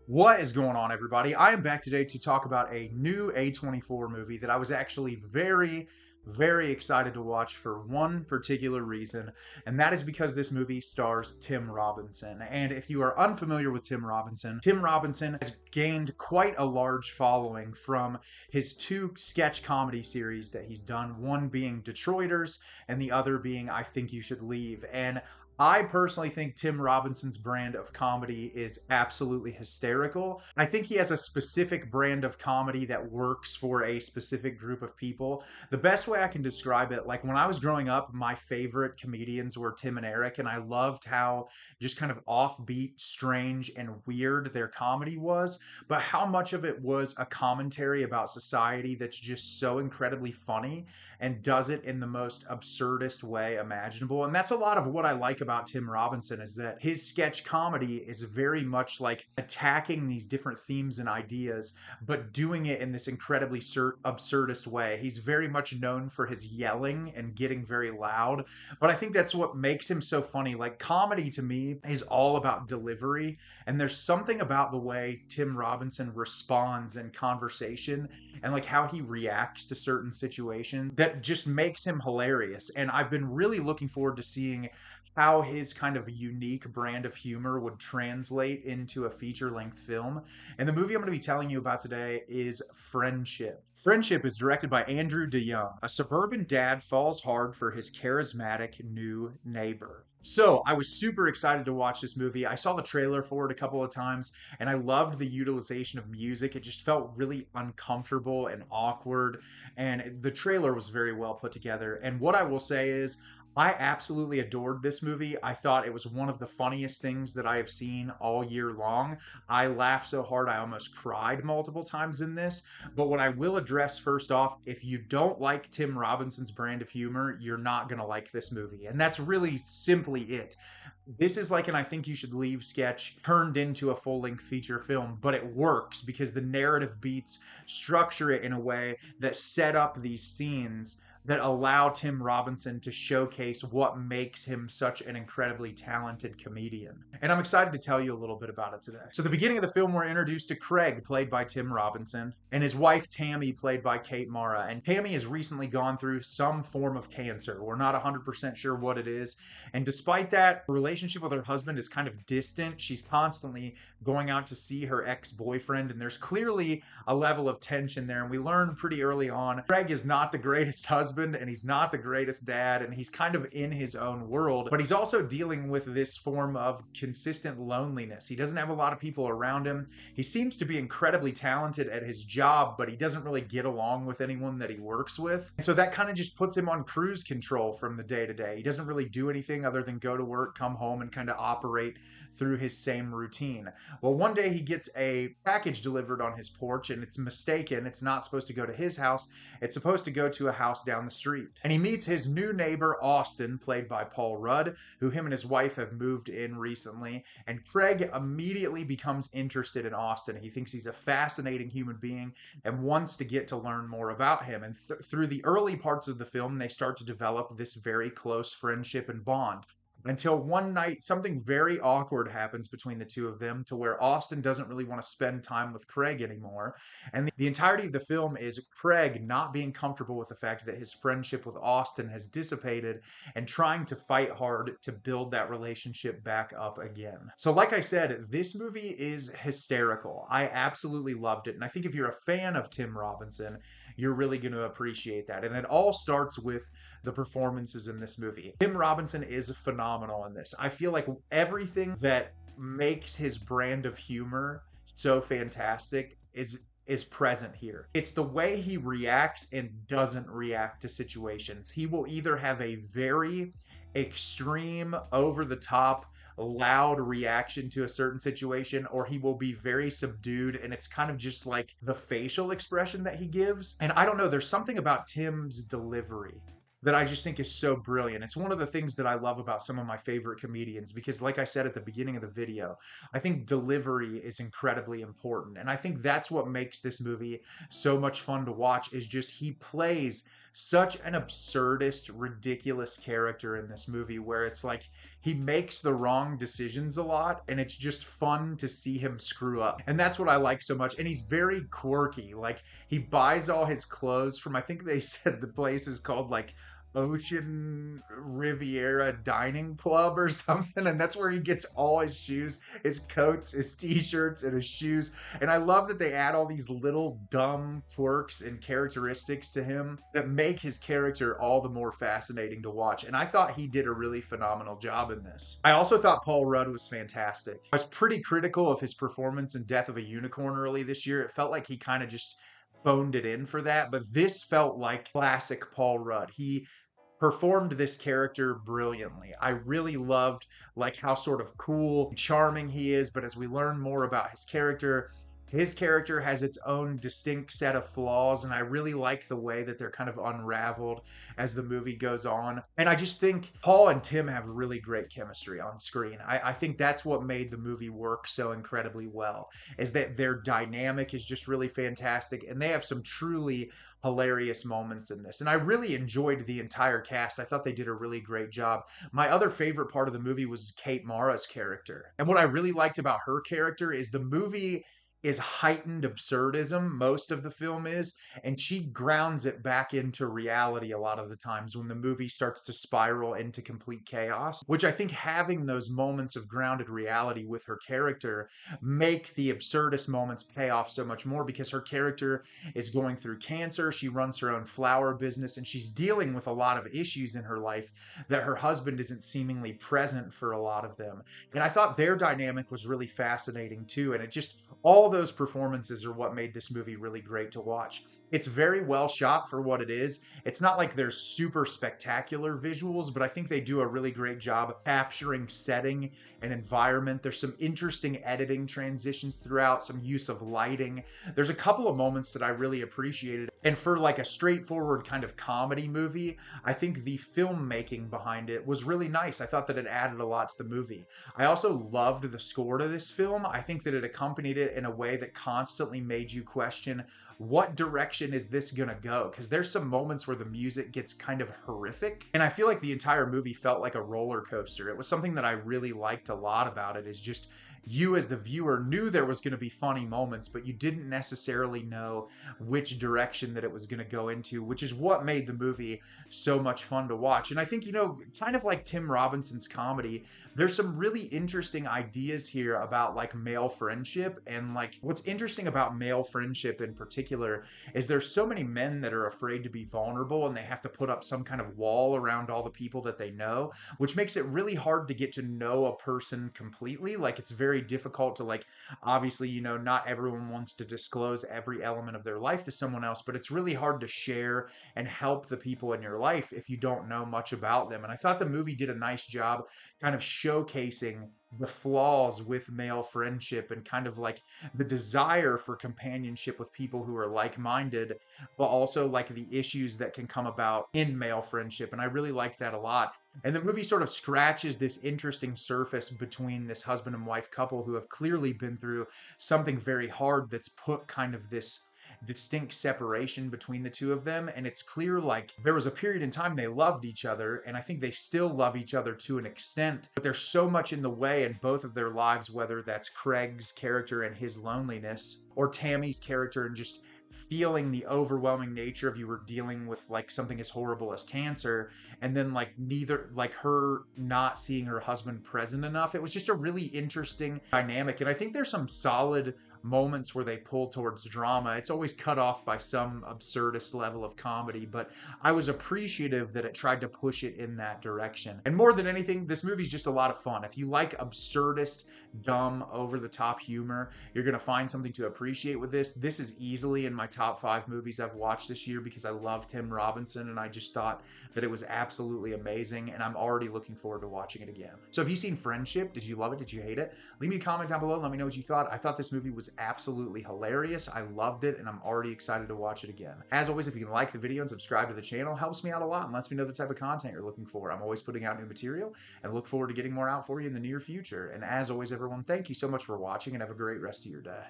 What is going on, everybody? I am back today to talk about a new A24 movie that I was actually very excited to watch for one particular reason, and that is because this movie stars Tim Robinson. And if you are unfamiliar with Tim Robinson has gained quite a large following from his two sketch comedy series that he's done, one being Detroiters and the other being I Think You Should Leave. And I personally think Tim Robinson's brand of comedy is absolutely hysterical. I think he has a specific brand of comedy that works for a specific group of people. The best way I can describe it, like when I was growing up, my favorite comedians were Tim and Eric, and I loved how just kind of offbeat, strange, and weird their comedy was, but how much of it was a commentary about society that's just so incredibly funny and does it in the most absurdist way imaginable. And that's a lot of what I like about Tim Robinson is that his sketch comedy is very much like attacking these different themes and ideas, but doing it in this incredibly absurdist way. He's very much known for his yelling and getting very loud, but I think that's what makes him so funny. Like comedy to me is all about delivery, and there's something about the way Tim Robinson responds in conversation and like how he reacts to certain situations that just makes him hilarious. And I've been really looking forward to seeing how his kind of unique brand of humor would translate into a feature length film. And the movie I'm going to be telling you about today is Friendship. Friendship is directed by Andrew DeYoung. A suburban dad falls hard for his charismatic new neighbor. So I was super excited to watch this movie. I saw the trailer for it a couple of times and I loved the utilization of music. It just felt really uncomfortable and awkward. And the trailer was very well put together. And what I will say is, I absolutely adored this movie. I thought it was one of the funniest things that I have seen all year long. I laughed so hard I almost cried multiple times in this. But what I will address first off, if you don't like Tim Robinson's brand of humor, you're not going to like this movie. And that's really simply it. This is like an I Think You Should Leave sketch turned into a full length feature film, but it works because the narrative beats structure it in a way that set up these scenes that allow Tim Robinson to showcase what makes him such an incredibly talented comedian. And I'm excited to tell you a little bit about it today. So, the beginning of the film, we're introduced to Craig, played by Tim Robinson, and his wife Tammy, played by Kate Mara. And Tammy has recently gone through some form of cancer. We're not 100% sure what it is. And despite that, her relationship with her husband is kind of distant. She's constantly going out to see her ex-boyfriend, and there's clearly a level of tension there. And we learn pretty early on Craig is not the greatest husband and he's not the greatest dad, and he's kind of in his own world, but he's also dealing with this form of consistent loneliness. He doesn't have a lot of people around him. He seems to be incredibly talented at his job, but he doesn't really get along with anyone that he works with. And so that kind of just puts him on cruise control from the day to day. He doesn't really do anything other than go to work, come home, and kind of operate through his same routine. Well, one day he gets a package delivered on his porch and it's mistaken. It's not supposed to go to his house. It's supposed to go to a house down the street. And he meets his new neighbor, Austin, played by Paul Rudd, who him and his wife have moved in recently. And Craig immediately becomes interested in Austin. He thinks he's a fascinating human being and wants to get to learn more about him. And through the early parts of the film, they start to develop this very close friendship and bond until one night something very awkward happens between the two of them to where Austin doesn't really want to spend time with Craig anymore. And the entirety of the film is Craig not being comfortable with the fact that his friendship with Austin has dissipated and trying to fight hard to build that relationship back up again. So like I said, this movie is hysterical. I absolutely loved it. And I think if you're a fan of Tim Robinson, you're really going to appreciate that. And it all starts with the performances in this movie. Tim Robinson is phenomenal in this. I feel like everything that makes his brand of humor so fantastic is present here. It's the way he reacts and doesn't react to situations. He will either have a very extreme, over the top, loud reaction to a certain situation, or he will be very subdued, and it's kind of just like the facial expression that he gives. And I don't know, there's something about Tim's delivery that I just think is so brilliant. It's one of the things that I love about some of my favorite comedians because, like I said at the beginning of the video, I think delivery is incredibly important. And I think that's what makes this movie so much fun to watch is just he plays such an absurdist, ridiculous character in this movie where it's like he makes the wrong decisions a lot and it's just fun to see him screw up. And that's what I like so much. And he's very quirky. Like he buys all his clothes from, I think they said the place is called like Ocean Riviera Dining Club or something, and that's where he gets all his shoes, his coats, his t-shirts, and his shoes. And I love that they add all these little dumb quirks and characteristics to him that make his character all the more fascinating to watch. And I thought he did a really phenomenal job in this. I also thought Paul Rudd was fantastic. I was pretty critical of his performance in Death of a Unicorn early this year. It felt like he kind of just phoned it in for that, but this felt like classic Paul Rudd. He performed this character brilliantly. I really loved like how sort of cool, charming he is, but as we learn more about his character has its own distinct set of flaws, and I really like the way that they're kind of unraveled as the movie goes on. And I just think Paul and Tim have really great chemistry on screen. I think that's what made the movie work so incredibly well, is that their dynamic is just really fantastic, and they have some truly hilarious moments in this. And I really enjoyed the entire cast. I thought they did a really great job. My other favorite part of the movie was Kate Mara's character. And what I really liked about her character is the movie is heightened absurdism, most of the film is, and she grounds it back into reality a lot of the times when the movie starts to spiral into complete chaos, which I think having those moments of grounded reality with her character make the absurdist moments pay off so much more, because her character is going through cancer, she runs her own flower business, and she's dealing with a lot of issues in her life that her husband isn't seemingly present for a lot of them. And I thought their dynamic was really fascinating too, and it just all those performances are what made this movie really great to watch. It's very well shot for what it is. It's not like there's super spectacular visuals, but I think they do a really great job capturing setting and environment. There's some interesting editing transitions throughout, some use of lighting. There's a couple of moments that I really appreciated. And for like a straightforward kind of comedy movie, I think the filmmaking behind it was really nice. I thought that it added a lot to the movie. I also loved the score to this film. I think that it accompanied it in a way that constantly made you question, what direction is this gonna go? Because there's some moments where the music gets kind of horrific, and I feel like the entire movie felt like a roller coaster. It was something that I really liked a lot about it, is just you as the viewer knew there was going to be funny moments, but you didn't necessarily know which direction that it was going to go into, which is what made the movie so much fun to watch. And I think, kind of like Tim Robinson's comedy, there's some really interesting ideas here about like male friendship. And like what's interesting about male friendship in particular is there's so many men that are afraid to be vulnerable, and they have to put up some kind of wall around all the people that they know, which makes it really hard to get to know a person completely. Like it's very difficult to like, obviously, not everyone wants to disclose every element of their life to someone else, but it's really hard to share and help the people in your life if you don't know much about them. And I thought the movie did a nice job kind of showcasing the flaws with male friendship and kind of like the desire for companionship with people who are like-minded, but also like the issues that can come about in male friendship. And I really liked that a lot. And the movie sort of scratches this interesting surface between this husband and wife couple who have clearly been through something very hard that's put kind of this distinct separation between the two of them. And it's clear like there was a period in time they loved each other, and I think they still love each other to an extent, but there's so much in the way in both of their lives, whether that's Craig's character and his loneliness, or Tammy's character and just feeling the overwhelming nature of you were dealing with like something as horrible as cancer, and then like neither, like her not seeing her husband present enough. It was just a really interesting dynamic, and I think there's some solid moments where they pull towards drama. It's always cut off by some absurdist level of comedy, but I was appreciative that it tried to push it in that direction. And more than anything, this movie's just a lot of fun. If you like absurdist, dumb, over-the-top humor, you're gonna find something to appreciate with this. This is easily in my top 5 movies I've watched this year because I love Tim Robinson, and I just thought that it was absolutely amazing, and I'm already looking forward to watching it again. So have you seen Friendship? Did you love it? Did you hate it? Leave me a comment down below. Let me know what you thought. I thought this movie was absolutely hilarious. I loved it, and I'm already excited to watch it again. As always, if you can like the video and subscribe to the channel, it helps me out a lot and lets me know the type of content you're looking for. I'm always putting out new material and look forward to getting more out for you in the near future. And as always, everyone, thank you so much for watching, and have a great rest of your day.